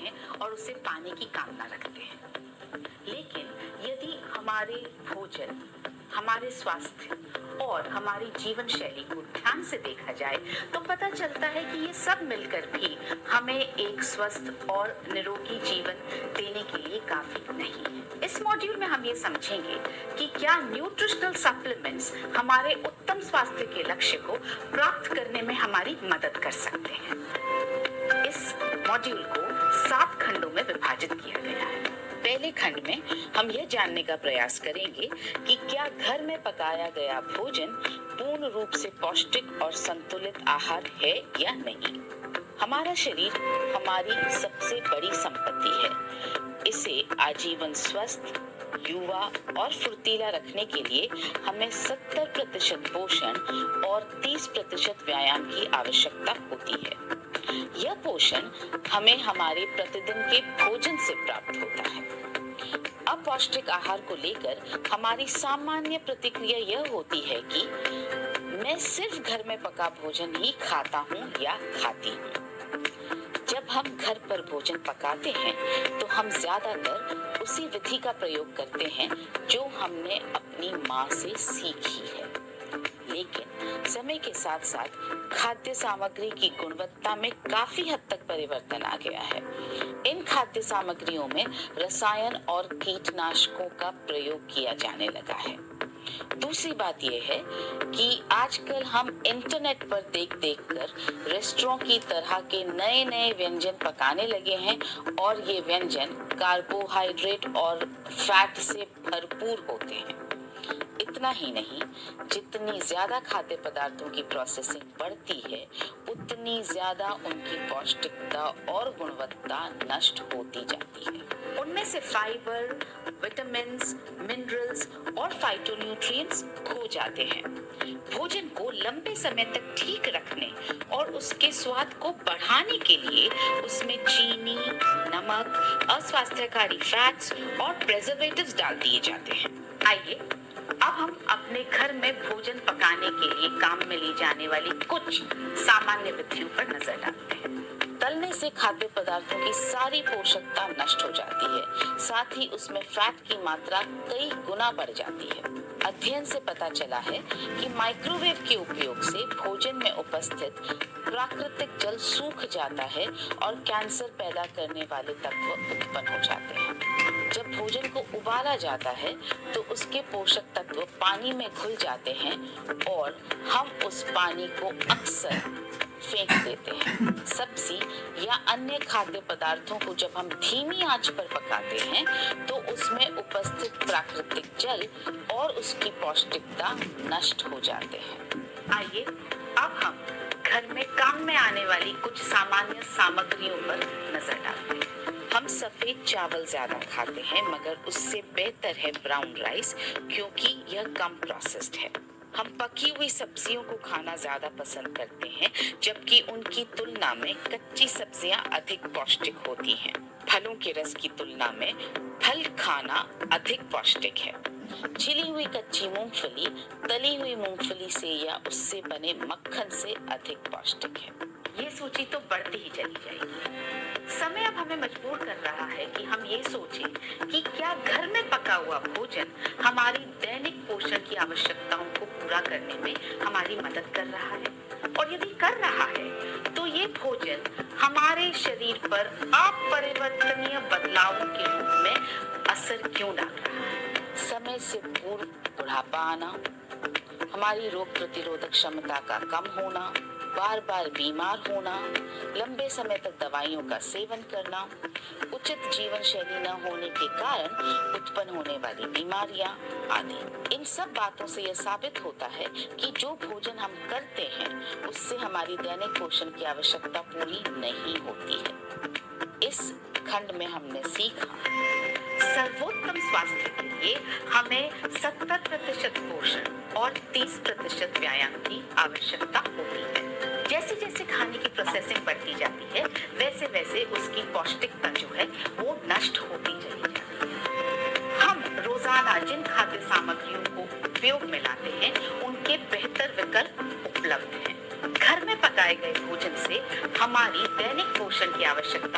हैं और उसे पाने की कामना रखते हैं। लेकिन यदि हमारे भोजन, हमारे स्वास्थ्य और हमारी जीवन शैली को ध्यान से देखा जाए तो पता चलता है कि ये सब मिलकर भी हमें एक स्वस्थ और निरोगी जीवन देने के लिए काफी नहीं है। इस मॉड्यूल में हम ये समझेंगे कि क्या न्यूट्रिशनल सप्लीमेंट्स हमारे उत्तम स्वास्थ्य के लक्ष्य को प्राप्त करने में हमारी मदद कर सकते हैं। इस मॉड्यूल को 7 खंडों में विभाजित किया गया है। पहले खंड में हम यह जानने का प्रयास करेंगे कि क्या घर में पकाया गया भोजन पूर्ण रूप से पौष्टिक और संतुलित आहार है या नहीं। हमारा शरीर हमारी सबसे बड़ी संपत्ति है। इसे आजीवन स्वस्थ, युवा और फुर्तीला रखने के लिए हमें 70% पोषण और 30% व्यायाम की आवश्यकता होती है। यह पोषण हमें हमारे प्रतिदिन के भोजन से प्राप्त होता है। अपौष्टिक आहार को लेकर हमारी सामान्य प्रतिक्रिया यह होती है कि मैं सिर्फ घर में पका भोजन ही खाता हूँ या खाती हूँ। जब हम घर पर भोजन पकाते हैं तो हम ज्यादातर उसी विधि का प्रयोग करते हैं जो हमने अपनी माँ से सीखी है। लेकिन समय के साथ साथ खाद्य सामग्री की गुणवत्ता में काफी हद तक परिवर्तन आ गया है। इन खाद्य सामग्रियों में रसायन और कीटनाशकों का प्रयोग किया जाने लगा है। दूसरी बात यह है कि आजकल हम इंटरनेट पर देख कर रेस्टोरेंट की तरह के नए नए व्यंजन पकाने लगे हैं और ये व्यंजन कार्बोहाइड्रेट और फैट से भरपूर होते हैं। इतना ही नहीं, जितनी ज्यादा खाद्य पदार्थों की प्रोसेसिंग बढ़ती है उतनी ज्यादा उनकी पौष्टिकता और गुणवत्ता नष्ट होती जाती है। उनमें से फाइबर, विटामिन्स, मिनरल्स और फाइटोन्यूट्रिएंट्स खो जाते हैं। भोजन को लंबे समय तक ठीक रखने और उसके स्वाद को बढ़ाने के लिए उसमें चीनी, नमक, अस्वास्थ्यकारी फैट्स और प्रिजर्वेटिव्स डाल दिए जाते हैं। आइए अब हम अपने घर में भोजन पकाने के लिए काम में ली जाने वाली कुछ सामान्य विधियों पर नजर डालते हैं। तलने से खाद्य पदार्थों की सारी पोषकता नष्ट हो जाती है, साथ ही उसमें फैट की मात्रा कई गुना बढ़ जाती है। अध्ययन से पता चला है कि माइक्रोवेव के उपयोग से भोजन में उपस्थित प्राकृतिक जल सूख जाता है और कैंसर पैदा करने वाले तत्व उत्पन्न हो जाते हैं। जब भोजन को उबाला जाता है तो उसके पोषक तत्व पानी में घुल जाते हैं और हम उस पानी को अक्सर फेंक देते हैं। सब्जी या अन्य खाद्य पदार्थों को जब हम धीमी आंच पर पकाते हैं तो उसमें उपस्थित प्राकृतिक जल और उसकी पौष्टिकता नष्ट हो जाते हैं। आइए अब हम घर में काम में आने वाली कुछ सामान्य सामग्रियों पर नजर डालते हैं। हम सफेद चावल ज्यादा खाते हैं मगर उससे बेहतर है ब्राउन राइस क्योंकि यह कम प्रोसेस्ड है। हम पकी हुई सब्जियों को खाना ज्यादा पसंद करते हैं जबकि उनकी तुलना में कच्ची सब्जियां अधिक पौष्टिक होती हैं। फलों के रस की तुलना में फल खाना अधिक पौष्टिक है। छिली हुई कच्ची मूंगफली तली हुई मूंगफली से या उससे बने मक्खन से अधिक पौष्टिक है। ये सूची तो बढ़ती ही चली जाएगी। समय अब हमें मजबूर कर रहा है कि हम ये सोचें कि क्या घर में पका हुआ भोजन हमारी दैनिक पोषण की आवश्यकताओं को पूरा करने में हमारी मदद कर रहा है, और यदि कर रहा है तो ये भोजन हमारे शरीर पर अपरिवर्तनीय बदलावों के रूप में असर क्यों डाल रहा है। समय से पूर्व बुढ़ापा आना, हमारी रोग प्रतिरोधक क्षमता का कम होना, बार बार बीमार होना, लंबे समय तक दवाइयों का सेवन करना, उचित जीवन शैली न होने के कारण उत्पन्न होने वाली बीमारियां आदि। इन सब बातों से यह साबित होता है कि जो भोजन हम करते हैं उससे हमारी दैनिक पोषण की आवश्यकता पूरी नहीं होती है। इस खंड में हमने सीखा सर्वोत्तम स्वास्थ्य के लिए हमें 70% पोषण और 30% व्यायाम की आवश्यकता होती है। जैसे जैसे खाने की प्रोसेसिंग बढ़ती जाती है वैसे वैसे उसकी पौष्टिकता जो है वो नष्ट होती चली जाती है। हम रोजाना जिन खाद्य सामग्रियों को उपयोग में लाते हैं उनके बेहतर विकल्प उपलब्ध हैं। घर में पकाए गए भोजन से हमारी दैनिक पोषण की आवश्यकता